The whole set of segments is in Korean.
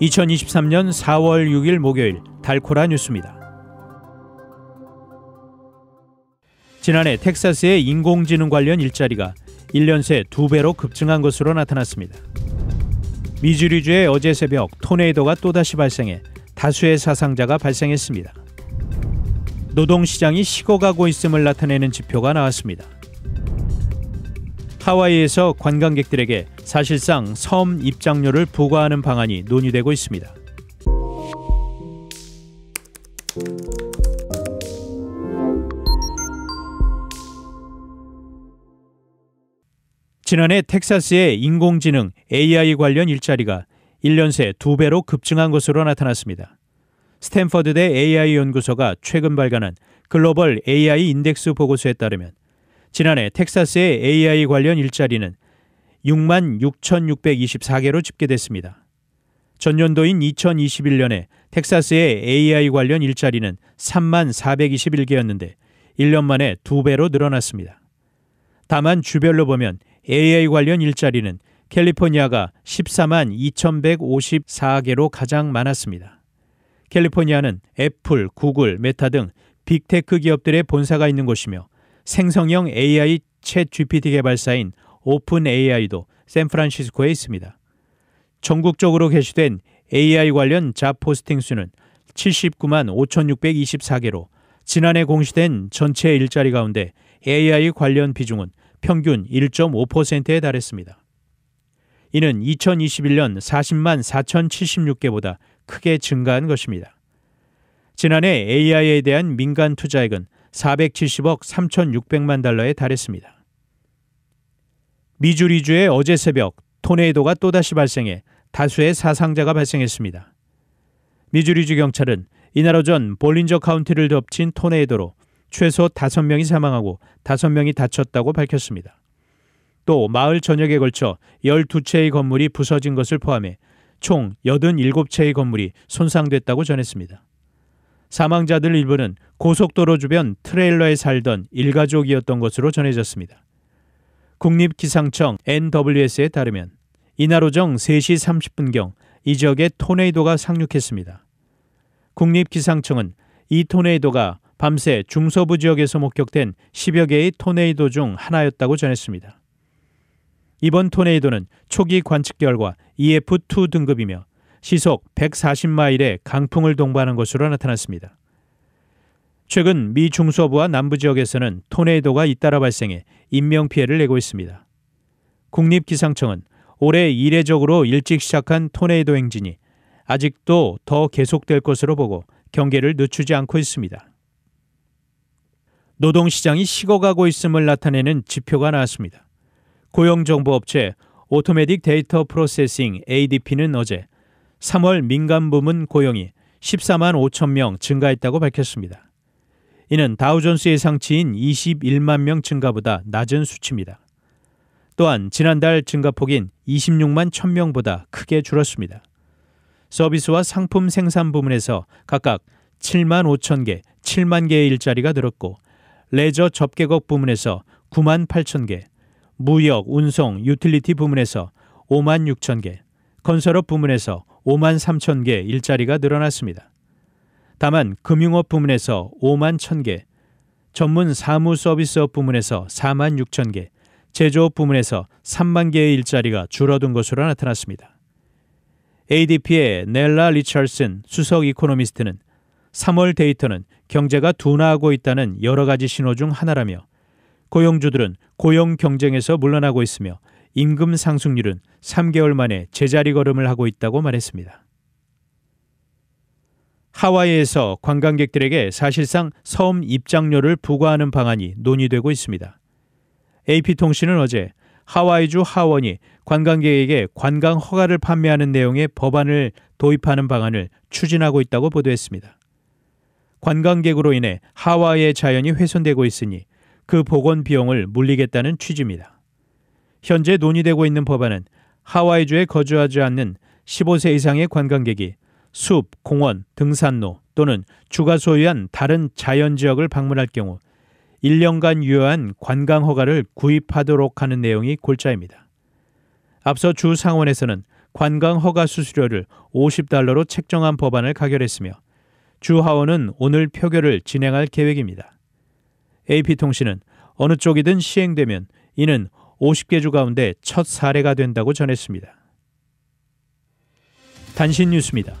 2023년 4월 6일 목요일 달코라 뉴스입니다. 지난해 텍사스의 인공지능 관련 일자리가 1년 새 2배로 급증한 것으로 나타났습니다. 미주리주의 어제 새벽 토네이도가 또다시 발생해 다수의 사상자가 발생했습니다. 노동시장이 식어가고 있음을 나타내는 지표가 나왔습니다. 하와이에서 관광객들에게 사실상 섬 입장료를 부과하는 방안이 논의되고 있습니다. 지난해 텍사스의 인공지능 AI 관련 일자리가 1년 새 2배로 급증한 것으로 나타났습니다. 스탠퍼드대 AI 연구소가 최근 발간한 글로벌 AI 인덱스 보고서에 따르면 지난해 텍사스의 AI 관련 일자리는 66,624개로 집계됐습니다. 전년도인 2021년에 텍사스의 AI 관련 일자리는 34,421개였는데 1년 만에 2배로 늘어났습니다. 다만 주별로 보면 AI 관련 일자리는 캘리포니아가 142,154개로 가장 많았습니다. 캘리포니아는 애플, 구글, 메타 등 빅테크 기업들의 본사가 있는 곳이며 생성형 AI 챗 GPT 개발사인 오픈 AI도 샌프란시스코에 있습니다. 전국적으로 게시된 AI 관련 잡 포스팅 수는 79만 5,624개로 지난해 공시된 전체 일자리 가운데 AI 관련 비중은 평균 1.5%에 달했습니다. 이는 2021년 40만 4,076개보다 크게 증가한 것입니다. 지난해 AI에 대한 민간 투자액은 470억 3,600만 달러에 달했습니다. 미주리주의 어제 새벽 토네이도가 또다시 발생해 다수의 사상자가 발생했습니다. 미주리주 경찰은 이날 오전 볼린저 카운티를 덮친 토네이도로 최소 5명이 사망하고 5명이 다쳤다고 밝혔습니다. 또 마을 전역에 걸쳐 12채의 건물이 부서진 것을 포함해 총 87채의 건물이 손상됐다고 전했습니다. 사망자들 일부는 고속도로 주변 트레일러에 살던 일가족이었던 것으로 전해졌습니다. 국립기상청 NWS에 따르면 이날 오전 3시 30분경 이 지역에 토네이도가 상륙했습니다. 국립기상청은 이 토네이도가 밤새 중서부 지역에서 목격된 10여 개의 토네이도 중 하나였다고 전했습니다. 이번 토네이도는 초기 관측 결과 EF2 등급이며 시속 140마일의 강풍을 동반한 것으로 나타났습니다. 최근 미 중서부와 남부 지역에서는 토네이도가 잇따라 발생해 인명피해를 내고 있습니다. 국립기상청은 올해 이례적으로 일찍 시작한 토네이도 행진이 아직도 더 계속될 것으로 보고 경계를 늦추지 않고 있습니다. 노동시장이 식어가고 있음을 나타내는 지표가 나왔습니다. 고용정보업체 오토매틱 데이터 프로세싱 ADP는 어제 3월 민간 부문 고용이 14만 5천 명 증가했다고 밝혔습니다. 이는 다우존스 예상치인 21만 명 증가보다 낮은 수치입니다. 또한 지난달 증가폭인 26만 1,000명보다 크게 줄었습니다. 서비스와 상품 생산 부문에서 각각 7만 5천 개, 7만 개의 일자리가 늘었고 레저 접객업 부문에서 9만 8천 개, 무역, 운송, 유틸리티 부문에서 5만 6천 개, 건설업 부문에서 5만 3천 개 일자리가 늘어났습니다. 다만 금융업 부문에서 5만 1천 개, 전문 사무 서비스업 부문에서 4만 6천 개, 제조업 부문에서 3만 개의 일자리가 줄어든 것으로 나타났습니다. ADP의 넬라 리처슨 수석 이코노미스트는 3월 데이터는 경제가 둔화하고 있다는 여러 가지 신호 중 하나라며 고용주들은 고용 경쟁에서 물러나고 있으며 임금 상승률은 3개월 만에 제자리 걸음을 하고 있다고 말했습니다. 하와이에서 관광객들에게 사실상 섬 입장료를 부과하는 방안이 논의되고 있습니다. AP통신은 어제 하와이주 하원이 관광객에게 관광 허가를 판매하는 내용의 법안을 도입하는 방안을 추진하고 있다고 보도했습니다. 관광객으로 인해 하와이의 자연이 훼손되고 있으니 그 복원 비용을 물리겠다는 취지입니다. 현재 논의되고 있는 법안은 하와이주에 거주하지 않는 15세 이상의 관광객이 숲, 공원, 등산로 또는 주가 소유한 다른 자연지역을 방문할 경우 1년간 유효한 관광 허가를 구입하도록 하는 내용이 골자입니다. 앞서 주 상원에서는 관광 허가 수수료를 $50로 책정한 법안을 가결했으며 주 하원은 오늘 표결을 진행할 계획입니다. AP통신은 어느 쪽이든 시행되면 이는 50개 주 가운데 첫 사례가 된다고 전했습니다. 단신 뉴스입니다.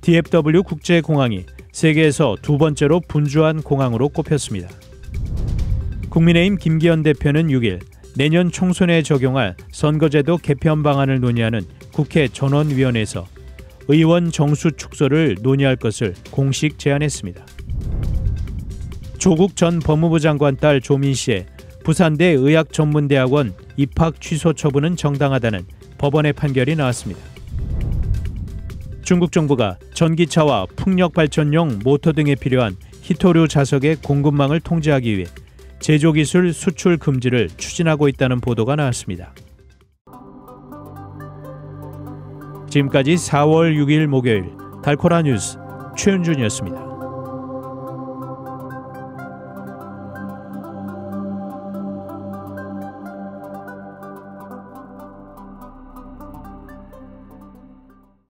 DFW 국제공항이 세계에서 두 번째로 분주한 공항으로 꼽혔습니다. 국민의힘 김기현 대표는 6일 내년 총선에 적용할 선거제도 개편 방안을 논의하는 국회 전원위원회에서 의원 정수 축소를 논의할 것을 공식 제안했습니다. 조국 전 법무부 장관 딸 조민 씨의 부산대 의학전문대학원 입학 취소 처분은 정당하다는 법원의 판결이 나왔습니다. 중국 정부가 전기차와 풍력발전용 모터 등에 필요한 히토류 자석의 공급망을 통제하기 위해 제조기술 수출 금지를 추진하고 있다는 보도가 나왔습니다. 지금까지 4월 6일 목요일 달코라 뉴스 최은준이었습니다.